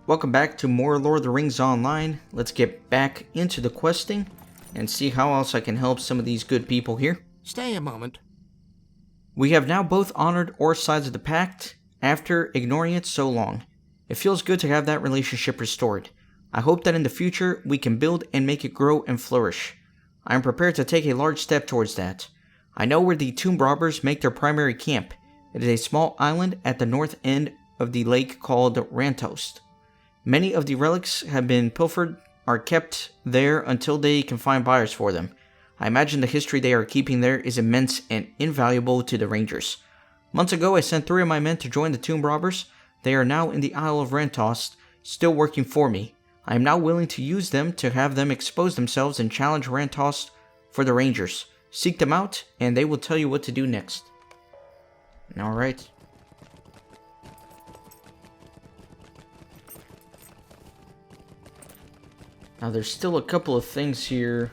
Welcome back to more Lord of the Rings Online. Let's get back into the questing and see how else I can help some of these good people here. Stay a moment. We have now both honored our sides of the pact after ignoring it so long. It feels good to have that relationship restored. I hope that in the future we can build and make it grow and flourish. I am prepared to take a large step towards that. I know where the tomb robbers make their primary camp. It is a small island at the north end of the lake called Rantost. Many of the relics have been pilfered, are kept there until they can find buyers for them. I imagine the history they are keeping there is immense and invaluable to the Rangers. Months ago I sent 3 of my men to join the tomb robbers. They are now in the Isle of Rantost, still working for me. I am now willing to use them to have them expose themselves and challenge Rantost for the Rangers. Seek them out, and they will tell you what to do next. Alright. Now there's still a couple of things here.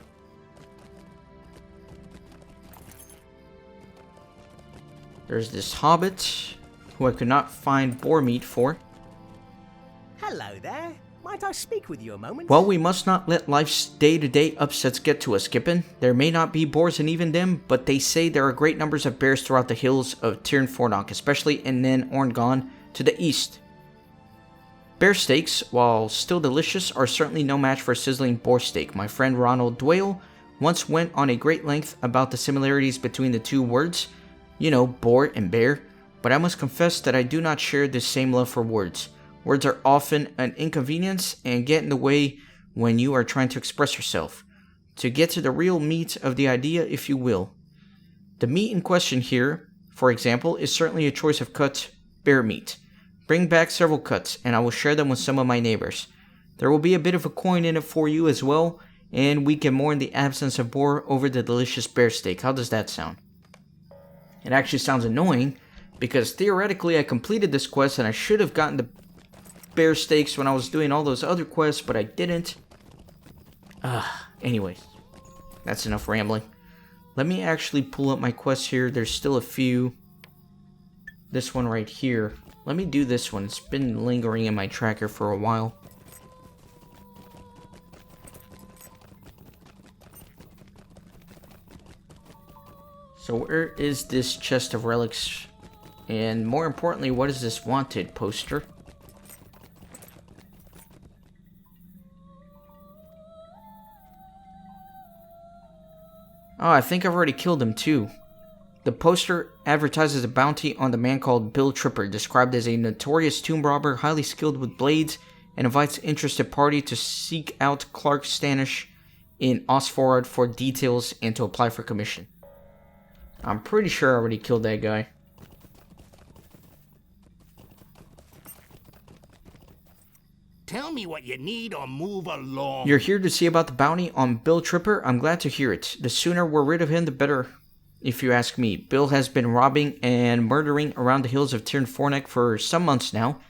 There's this hobbit, who I could not find boar meat for. Hello there. Might I speak with you a moment? Well, we must not let life's day-to-day upsets get to us, Skippin. There may not be boars in Evendim, but they say there are great numbers of bears throughout the hills of Tirn Fornok, especially in Nen Orngon to the east. Bear steaks, while still delicious, are certainly no match for a sizzling boar steak. My friend Ronald Dwale once went on a great length about the similarities between the two words, you know, boar and bear, but I must confess that I do not share this same love for words. Words are often an inconvenience and get in the way when you are trying to express yourself. To get to the real meat of the idea, if you will. The meat in question here, for example, is certainly a choice of cut bear meat. Bring back several cuts, and I will share them with some of my neighbors. There will be a bit of a coin in it for you as well, and we can mourn the absence of boar over the delicious bear steak. How does that sound? It actually sounds annoying, because theoretically I completed this quest and I should have gotten the bear steaks when I was doing all those other quests, but I didn't. Anyways, that's enough rambling. Let me actually pull up my quests here. There's still a few. This one right here. Let me do this one. It's been lingering in my tracker for a while. So where is this chest of relics? And more importantly, what is this wanted poster? Oh, I think I've already killed him too. The poster advertises a bounty on the man called Bill Tripper, described as a notorious tomb robber, highly skilled with blades, and invites interested party to seek out Clark Stanish in Osforod for details and to apply for commission. I'm pretty sure I already killed that guy. Tell me what you need or move along. You're here to see about the bounty on Bill Tripper? I'm glad to hear it. The sooner we're rid of him, the better, if you ask me. Bill has been robbing and murdering around the hills of Tirn Fornok for some months now,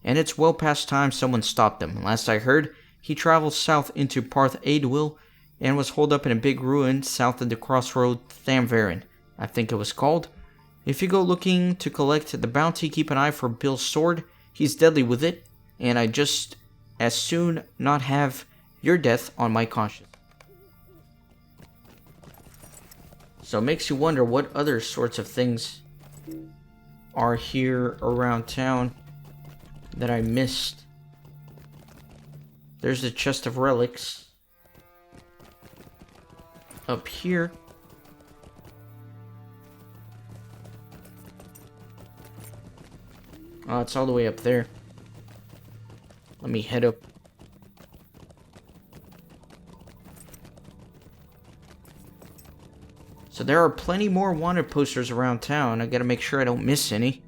and it's well past time someone stopped him. Last I heard, he traveled south into Parth Adwil and was holed up in a big ruin south of the crossroad Thamvarin, I think it was called. If you go looking to collect the bounty, keep an eye for Bill's sword. He's deadly with it, and I just as soon not have your death on my conscience. So it makes you wonder what other sorts of things are here around town that I missed. There's the chest of relics up here. Oh, it's all the way up there. Let me head up. So there are plenty more wanted posters around town. I gotta make sure I don't miss any.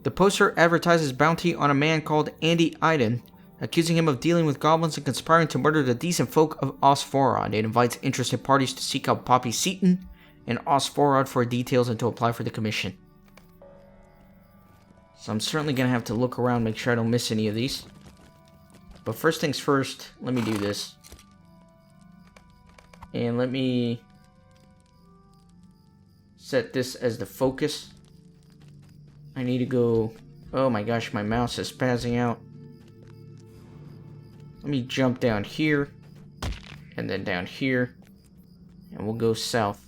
The poster advertises bounty on a man called Andy Iden, accusing him of dealing with goblins and conspiring to murder the decent folk of Osforod. It invites interested parties to seek out Poppy Seaton and Osforod for details and to apply for the commission. So I'm certainly going to have to look around, make sure I don't miss any of these. But first things first, let me do this. And let me set this as the focus. I need to go Oh my gosh, my mouse is spazzing out. Let me jump down here. And then down here. And we'll go south.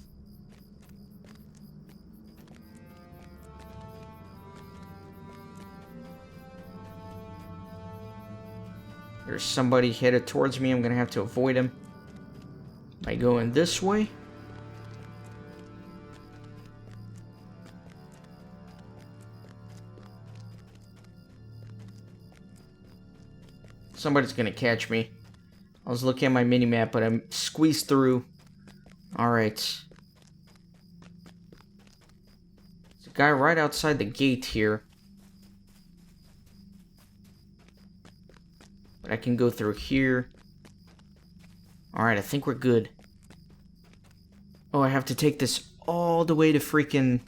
There's somebody headed towards me. I'm gonna have to avoid him. Am I going this way? Somebody's gonna catch me. I was looking at my mini-map, but I'm squeezed through. Alright. There's a guy right outside the gate here. But I can go through here. Alright, I think we're good. Oh, I have to take this all the way to freaking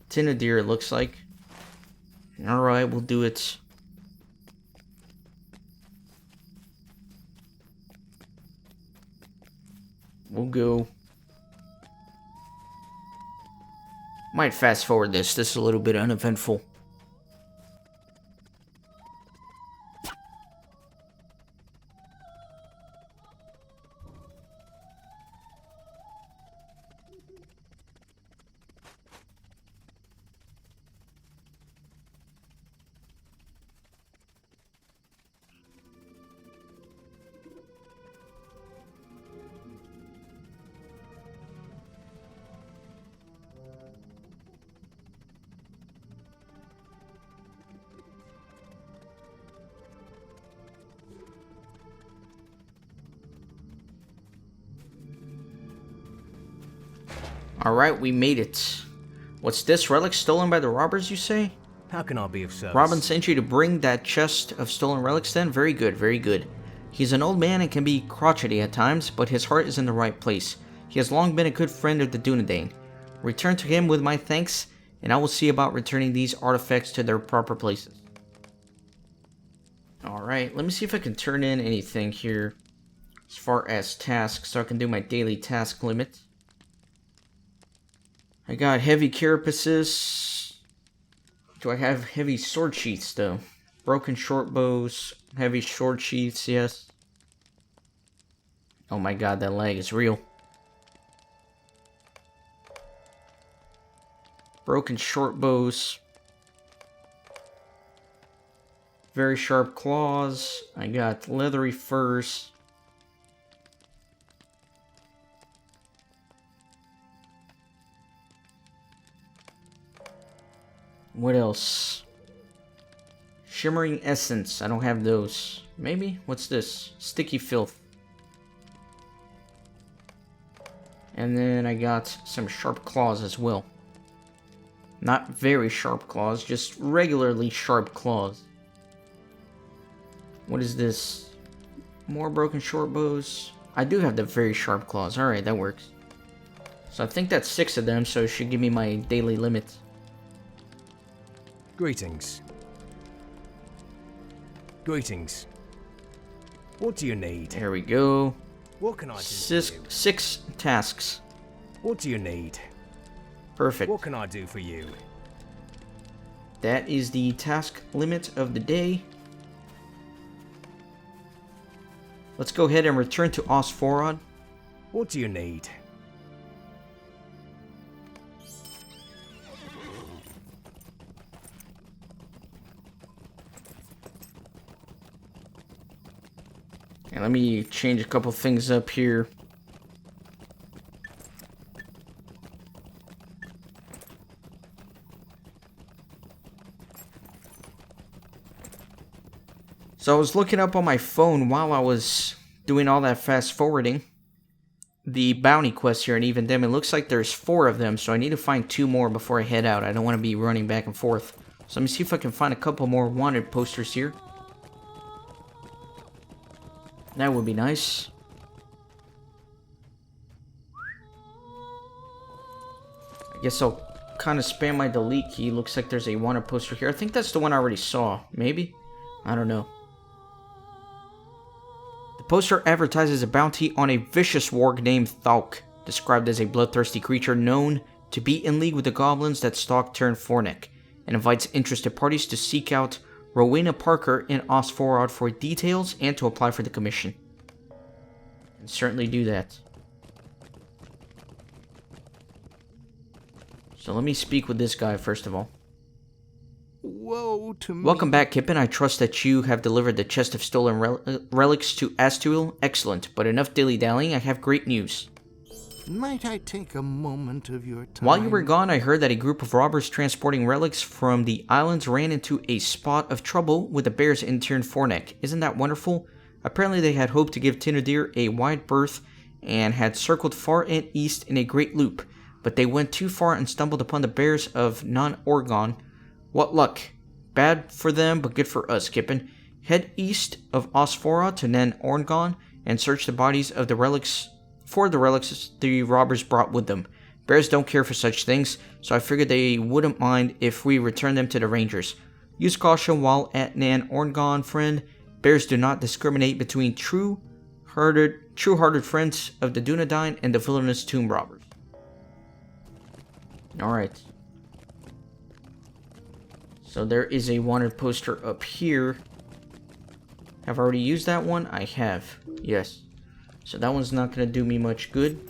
Tinadir, it looks like. Alright, we'll do it. We'll go. Might fast forward this. This is a little bit uneventful. Alright, we made it. What's this? Relic stolen by the robbers, you say? How can I be of service? Robin sent you to bring that chest of stolen relics then? Very good, very good. He's an old man and can be crotchety at times, but his heart is in the right place. He has long been a good friend of the Dunedain. Return to him with my thanks, and I will see about returning these artifacts to their proper places. Alright, let me see if I can turn in anything here as far as tasks, so I can do my daily task limit. I got heavy carapaces. Do I have heavy sword sheaths, though? Broken short bows, heavy sword sheaths, yes. Oh my god, that lag is real. Broken short bows. Very sharp claws. I got leathery furs. What else? Shimmering essence. I don't have those. Maybe? What's this? Sticky filth. And then I got some sharp claws as well. Not very sharp claws, just regularly sharp claws. What is this? More broken short bows. I do have the very sharp claws. Alright, that works. So I think that's 6 of them, so it should give me my daily limit. Greetings. Greetings. What do you need? There we go. What can I do for you? 6 tasks. What do you need? Perfect. What can I do for you? That is the task limit of the day. Let's go ahead and return to Osforod. What do you need? And let me change a couple things up here. So I was looking up on my phone while I was doing all that fast forwarding. The bounty quests here, and even them, it looks like there's 4 of them, so I need to find 2 more before I head out. I don't want to be running back and forth. So let me see if I can find a couple more wanted posters here. That would be nice. I guess I'll kind of spam my delete key. Looks like there's a wanted poster here. I think that's the one I already saw. Maybe? I don't know. The poster advertises a bounty on a vicious warg named Thauk, described as a bloodthirsty creature known to be in league with the goblins that stalk Tyrn Fornek. and invites interested parties to seek out Rowena Parker in Osforod for details and to apply for the commission. And certainly do that. So let me speak with this guy first of all. Woe to me. Welcome back, Kippen. I trust that you have delivered the chest of stolen relics to Astuil. Excellent, but enough dilly-dallying. I have great news. Might I take a moment of your time? While you were gone, I heard that a group of robbers transporting relics from the islands ran into a spot of trouble with the bears in Tirn Fornek. Isn't that wonderful? Apparently they had hoped to give Tinadir a wide berth and had circled far and east in a great loop, but they went too far and stumbled upon the bears of Non-Orgon. What luck. Bad for them, but good for us, Kippen. Head east of Osfora to Non-Orgon and search the bodies of the relics for the relics the robbers brought with them. Bears don't care for such things, so I figured they wouldn't mind if we return them to the rangers. Use caution while at Non-Orgon, friend. Bears do not discriminate between true-hearted friends of the Dunedain and the villainous tomb robbers. Alright. So there is a wanted poster up here. Have I already used that one? I have. Yes. So that one's not going to do me much good.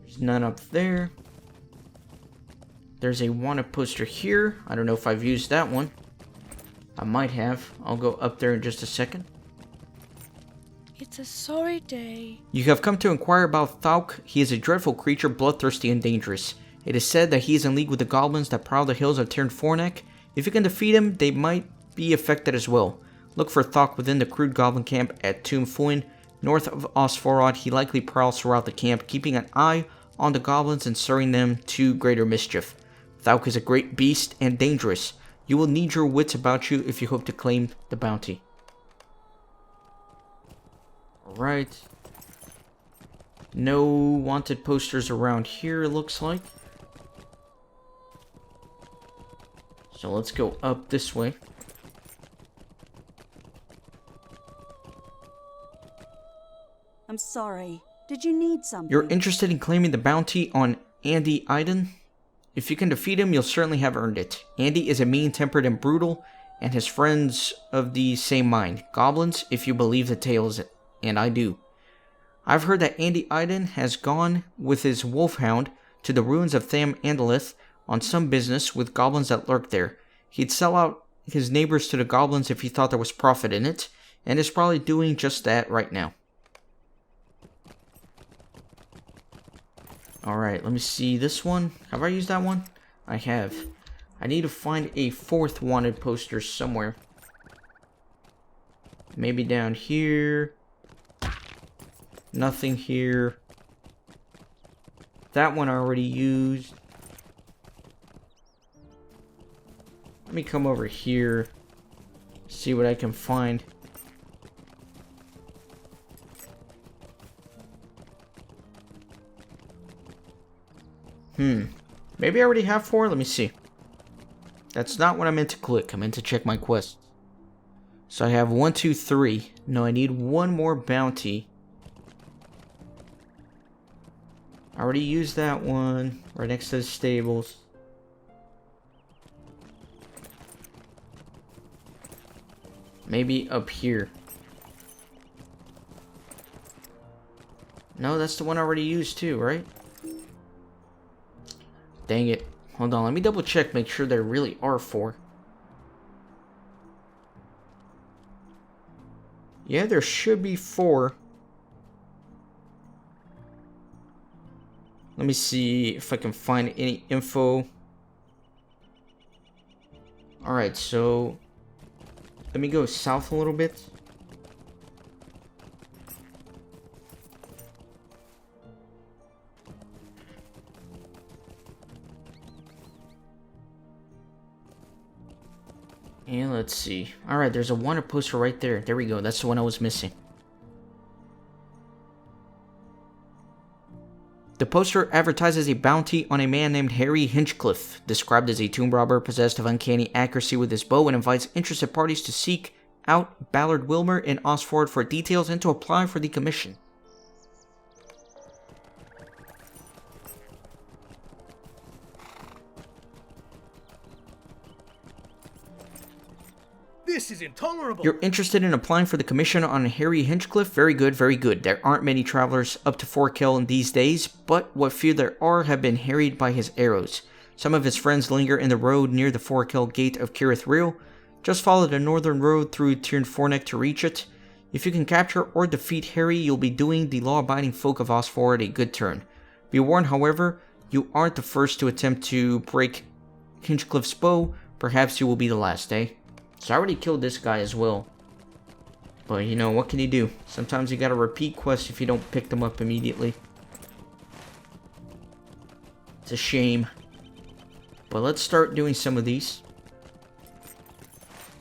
There's none up there. There's a wanted poster here. I don't know if I've used that one. I might have. I'll go up there in just a second. It's a sorry day. You have come to inquire about Thauk. He is a dreadful creature, bloodthirsty and dangerous. It is said that he is in league with the goblins that prowl the hills of Tirn Fornek. If you can defeat him, they might be affected as well. Look for Thauk within the crude goblin camp at Tomb Fuin. North of Osforod, he likely prowls throughout the camp, keeping an eye on the goblins and stirring them to greater mischief. Thauk is a great beast and dangerous. You will need your wits about you if you hope to claim the bounty. Alright. No wanted posters around here, it looks like. So let's go up this way. I'm sorry. Did you need something? You're interested in claiming the bounty on Andy Iden? If you can defeat him, you'll certainly have earned it. Andy is a mean-tempered and brutal, and his friends of the same mind. Goblins, if you believe the tales, and I do. I've heard that Andy Iden has gone with his wolfhound to the ruins of Tham Andalith on some business with goblins that lurk there. He'd sell out his neighbors to the goblins if he thought there was profit in it, and is probably doing just that right now. Alright, let me see this one. Have I used that one? I have. I need to find a fourth wanted poster somewhere. Maybe down here. Nothing here. That one I already used. Let me come over here. See what I can find. Maybe I already have 4. Let me see. That's not what I meant to click. I meant to check my quests. So I have 1, 2, 3. No, I need one more bounty. I already used that one. Right next to the stables. Maybe up here. No, that's the one I already used too, right? Dang it. Hold on, let me double check, make sure there really are 4. Yeah, there should be 4. Let me see if I can find any info. Alright, so let me go south a little bit. And let's see. Alright, there's a wanted poster right there. There we go. That's the one I was missing. The poster advertises a bounty on a man named Harry Hinchcliffe, described as a tomb robber possessed of uncanny accuracy with his bow, and invites interested parties to seek out Ballard Wilmer in Osford for details and to apply for the commission. This is intolerable. You're interested in applying for the commission on Harry Hinchcliffe? Very good, very good. There aren't many travelers up to Forkel in these days, but what few there are have been harried by his arrows. Some of his friends linger in the road near the Forkel gate of Cirith Ril. Just follow the northern road through Tirn Fornek to reach it. If you can capture or defeat Harry, you'll be doing the law-abiding folk of Osford a good turn. Be warned, however, you aren't the first to attempt to break Hinchcliffe's bow. Perhaps you will be the last, eh? So I already killed this guy as well. But you know, what can you do? Sometimes you gotta repeat quests if you don't pick them up immediately. It's a shame. But let's start doing some of these.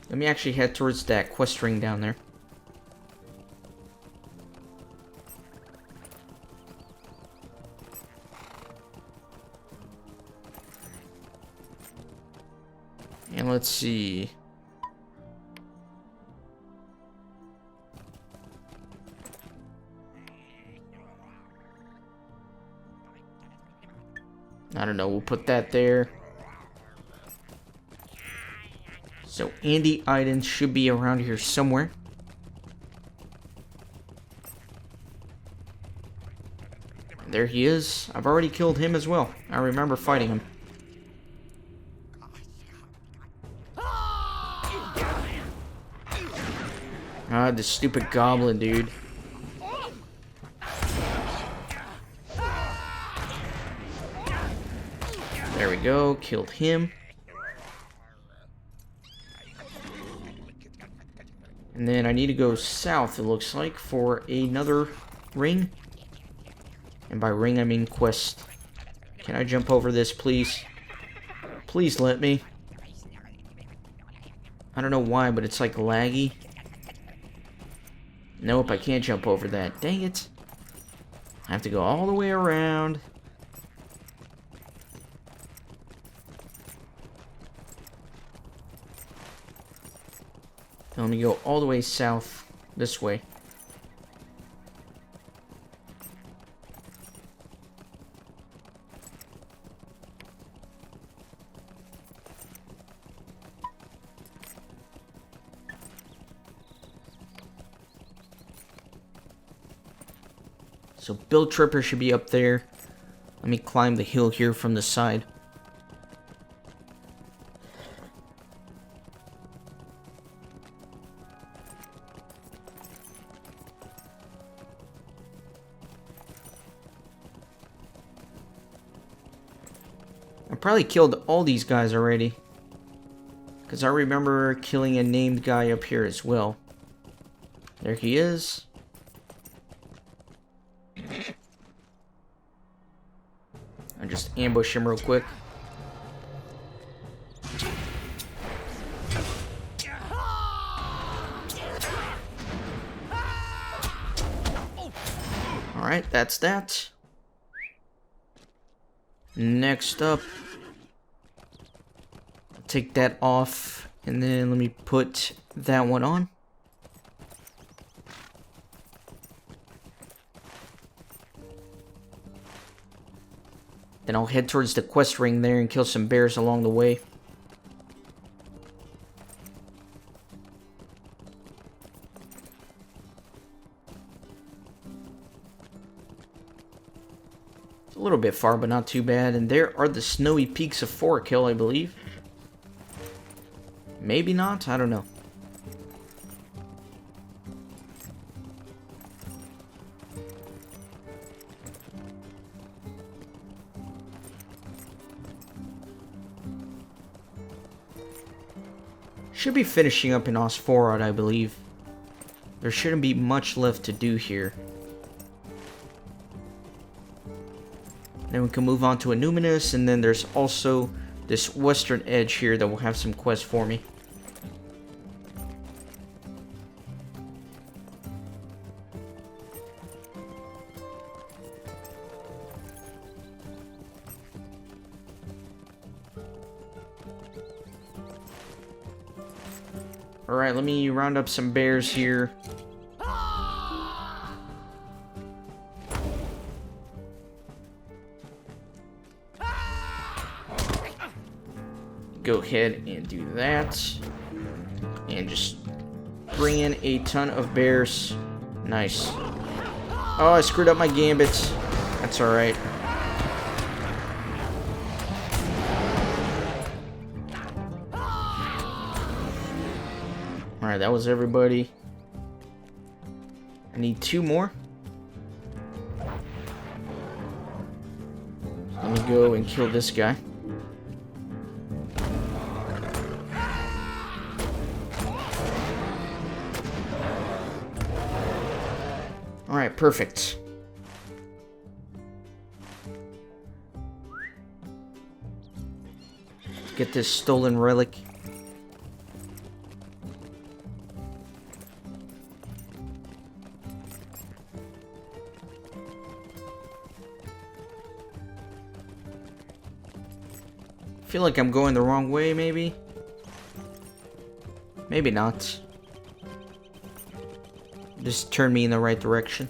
Let me actually head towards that quest ring down there. And let's see. I don't know, we'll put that there. So Andy Iden should be around here somewhere. There he is. I've already killed him as well. I remember fighting him. Ah, this stupid goblin, dude. There we go, killed him. And then I need to go south, it looks like, for another ring. And by ring, I mean quest. Can I jump over this, please? Please let me. I don't know why, but it's like laggy. Nope, I can't jump over that. Dang it. I have to go all the way around. Let me go all the way south this way. So Bill Tripper should be up there. Let me climb the hill here from the side. I probably killed all these guys already. Because I remember killing a named guy up here as well. There he is. I just ambush him real quick. Alright, that's that. Next up, I'll take that off, and then let me put that one on. Then I'll head towards the quest ring there and kill some bears along the way. It's a little bit far, but not too bad. And there are the snowy peaks of Forkill, I believe. Maybe not, I don't know. Should be finishing up in Osforod, I believe. There shouldn't be much left to do here. Then we can move on to Illuminus, and then there's also this western edge here that will have some quests for me. Alright, let me round up some bears here. Go ahead and do that. And just bring in a ton of bears. Nice. Oh, I screwed up my gambits. That's alright. Alright, that was everybody. I need 2 more. Let me go and kill this guy. Alright, perfect. Let's get this stolen relic. I feel like I'm going the wrong way, maybe? Maybe not. Just turn me in the right direction.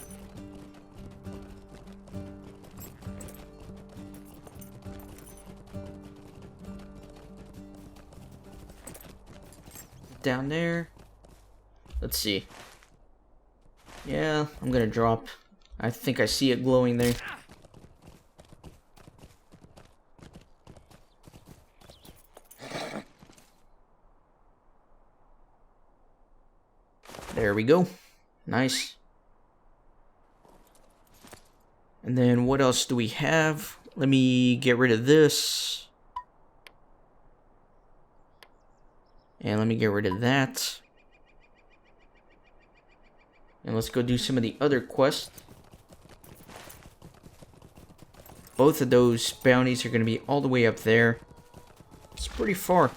Down there. Let's see. Yeah, I'm gonna drop. I think I see it glowing there. There we go. Nice. And then what else do we have? Let me get rid of this. And let me get rid of that. And let's go do some of the other quests. Both of those bounties are going to be all the way up there. It's pretty far.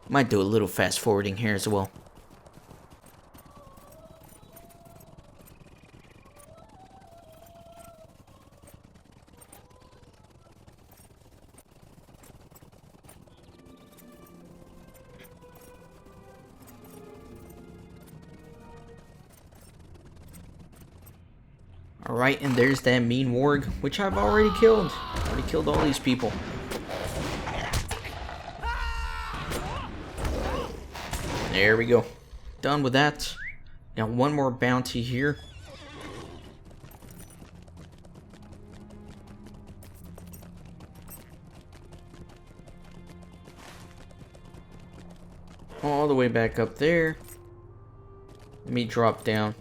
Might do a little fast forwarding here as well. Alright, and there's that mean warg, which I've already killed. Already killed all these people. There we go. Done with that. Now one more bounty here. All the way back up there. Let me drop down.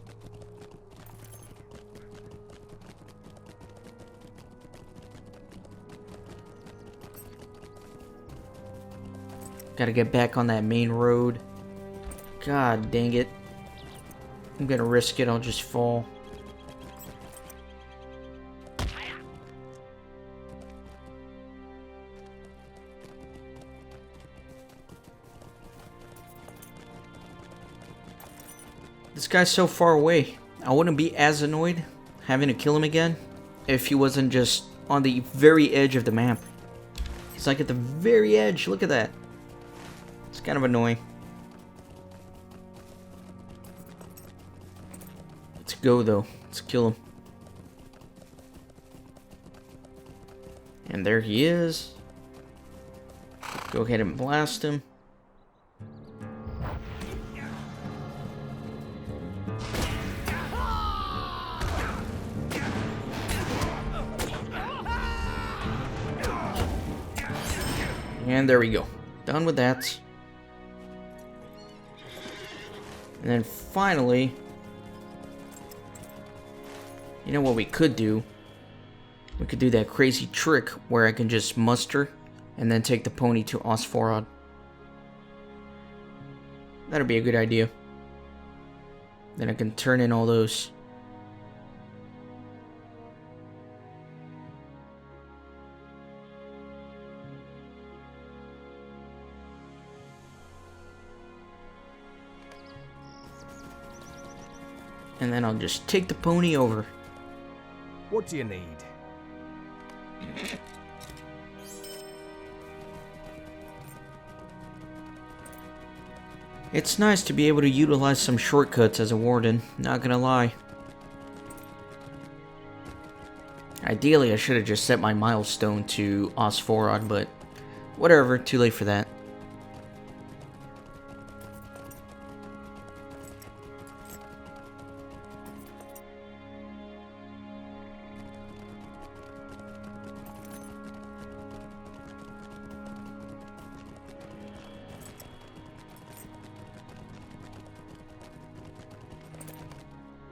Gotta get back on that main road. God dang it. I'm gonna risk it, I'll just fall. This guy's so far away. I wouldn't be as annoyed having to kill him again if he wasn't just on the very edge of the map. He's like at the very edge, look at that. It's kind of annoying. Let's go though. Let's kill him. And there he is. Go ahead and blast him. And there we go. Done with that. And then finally, you know what we could do? We could do that crazy trick where I can just muster and then take the pony to Osforod. That'd be a good idea. Then I can turn in all those. And then I'll just take the pony over. What do you need? It's nice to be able to utilize some shortcuts as a warden, not gonna lie. Ideally, I should have just set my milestone to Osforod, but whatever, too late for that.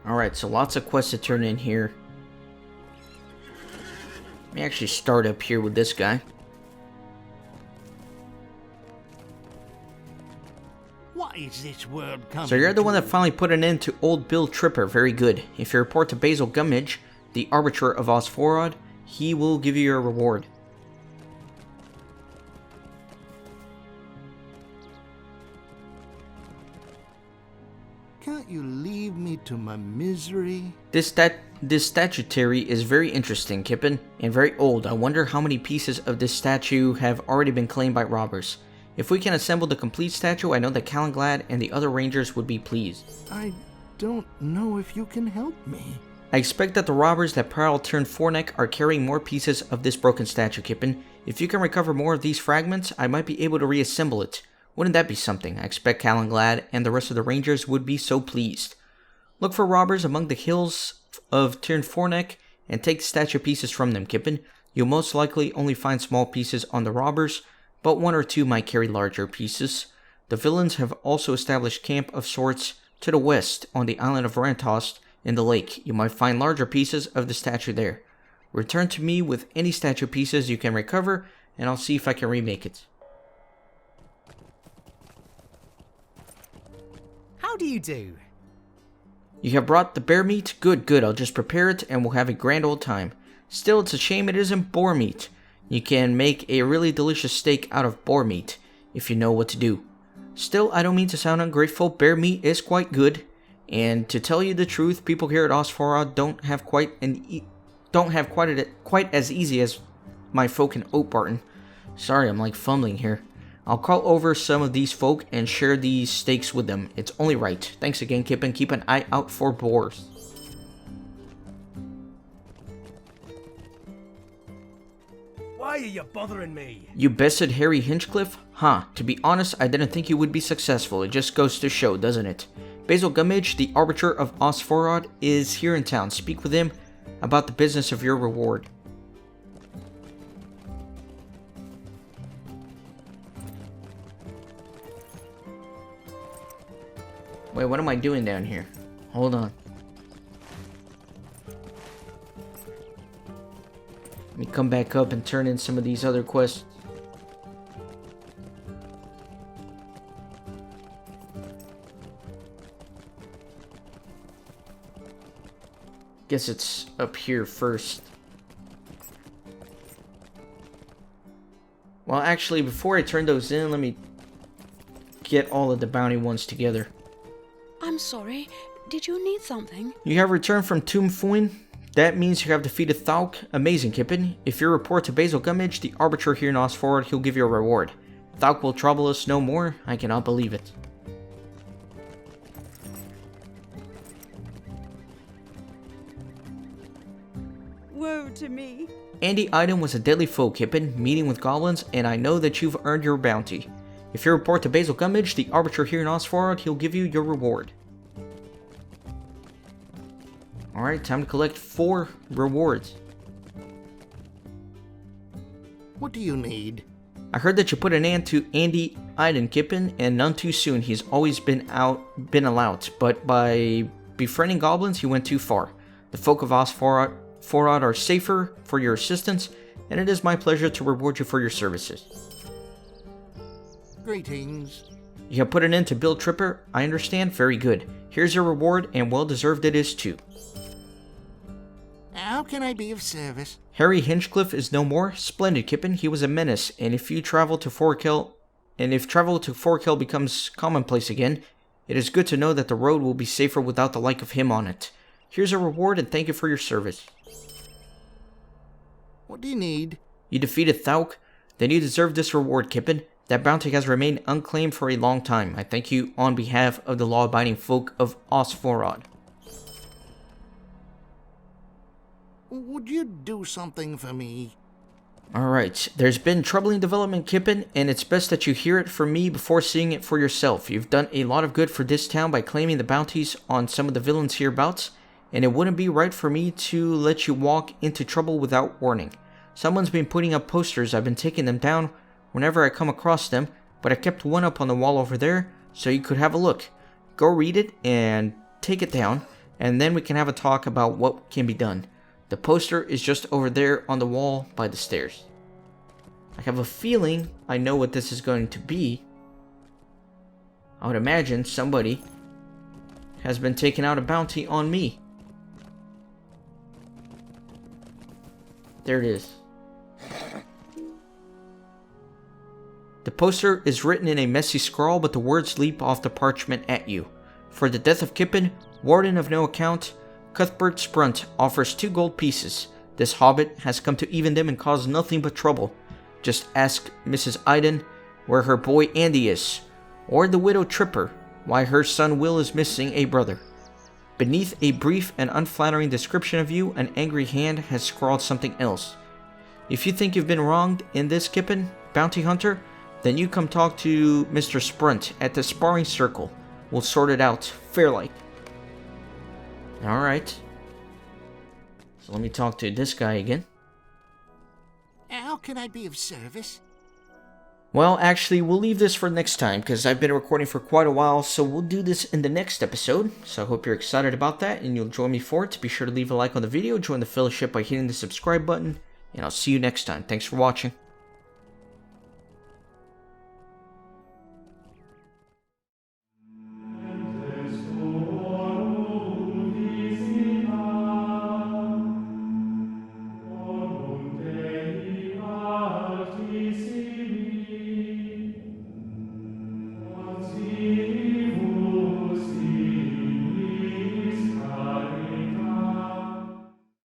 Alright, so lots of quests to turn in here. Let me actually start up here with this guy. What is this world coming So you're the one to? that finally put an end to old Bill Tripper. Very good. If you report to Basil Gummidge, the Arbiter of Osforod, he will give you your reward. Can't you leave me to my misery? This statuary is very interesting, Kippen, and very old. I wonder how many pieces of this statue have already been claimed by robbers. If we can assemble the complete statue, I know that Calanglad and the other rangers would be pleased. I don't know if you can help me. I expect that the robbers that prowl Tyrn Forneck are carrying more pieces of this broken statue, Kippen. If you can recover more of these fragments, I might be able to reassemble it. Wouldn't that be something? I expect Calanglad and the rest of the rangers would be so pleased. Look for robbers among the hills of Tyrn Forneck and take the statue pieces from them, Kippen. You'll most likely only find small pieces on the robbers, but one or two might carry larger pieces. The villains have also established camp of sorts to the west on the island of Rantost in the lake. You might find larger pieces of the statue there. Return to me with any statue pieces you can recover, and I'll see if I can remake it. How do you do? You have brought the bear meat? Good, good. I'll just prepare it and we'll have a grand old time. Still, it's a shame it isn't boar meat. You can make a really delicious steak out of boar meat, if you know what to do. Still, I don't mean to sound ungrateful. Bear meat is quite good. And to tell you the truth, people here at Osforod don't have quite as easy as my folk in Oatbarton. Sorry, I'm like fumbling here. I'll call over some of these folk and share these steaks with them. It's only right. Thanks again, Kippen. Keep an eye out for boars. Why are you bothering me? You bested Harry Hinchcliffe? Huh. To be honest, I didn't think you would be successful. It just goes to show, doesn't it? Basil Gummidge, the Arbiter of Osforod, is here in town. Speak with him about the business of your reward. Wait, what am I doing down here? Hold on. Let me come back up and turn in some of these other quests. Guess it's up here first. Well, actually, before I turn those in, let me get all of the bounty ones together. I'm sorry. Did you need something? You have returned from Tomb Foin. That means you have defeated Thauk. Amazing, Kippen. If you report to Basil Gummidge, the Arbiter here in Osforod, he'll give you a reward. Thauk will trouble us no more. I cannot believe it. Woe to me. Andy Iden was a deadly foe, Kippen, meeting with goblins, and I know that you've earned your bounty. If you report to Basil Gummidge, the Arbiter here in Osforod, he'll give you your reward. Alright, time to collect 4 rewards. What do you need? I heard that you put an end to Andy Iden, Kippen, and none too soon. He's always been allowed, but by befriending goblins, he went too far. The folk of Osforod are safer for your assistance, and it is my pleasure to reward you for your services. Greetings. You have put an end to Bill Tripper, I understand? Very good. Here's your reward, and well deserved it is too. How can I be of service? Harry Hinchcliffe is no more? Splendid, Kippen. He was a menace, and if travel to Forkel becomes commonplace again, it is good to know that the road will be safer without the like of him on it. Here's a reward, and thank you for your service. What do you need? You defeated Thauk? Then you deserve this reward, Kippen. That bounty has remained unclaimed for a long time. I thank you on behalf of the law-abiding folk of Osforod. Would you do something for me? Alright, there's been troubling development, Kippen, and it's best that you hear it from me before seeing it for yourself. You've done a lot of good for this town by claiming the bounties on some of the villains hereabouts, and it wouldn't be right for me to let you walk into trouble without warning. Someone's been putting up posters. I've been taking them down whenever I come across them, but I kept one up on the wall over there so you could have a look. Go read it and take it down, and then we can have a talk about what can be done. The poster is just over there on the wall by the stairs. I have a feeling I know what this is going to be. I would imagine somebody has been taking out a bounty on me. There it is. The poster is written in a messy scrawl, but the words leap off the parchment at you. For the death of Kippen, warden of no account, Cuthbert Sprunt offers 2 gold pieces. This hobbit has come to even them and cause nothing but trouble. Just ask Mrs. Iden where her boy Andy is, or the widow Tripper why her son Will is missing a brother. Beneath a brief and unflattering description of you, an angry hand has scrawled something else. If you think you've been wronged in this, Kippen, bounty hunter, then you come talk to Mr. Sprunt at the sparring circle. We'll sort it out, fair-like. Alright. So let me talk to this guy again. How can I be of service? Well, actually, we'll leave this for next time, because I've been recording for quite a while, so we'll do this in the next episode. So I hope you're excited about that, and you'll join me for it. Be sure to leave a like on the video, join the fellowship by hitting the subscribe button, and I'll see you next time. Thanks for watching.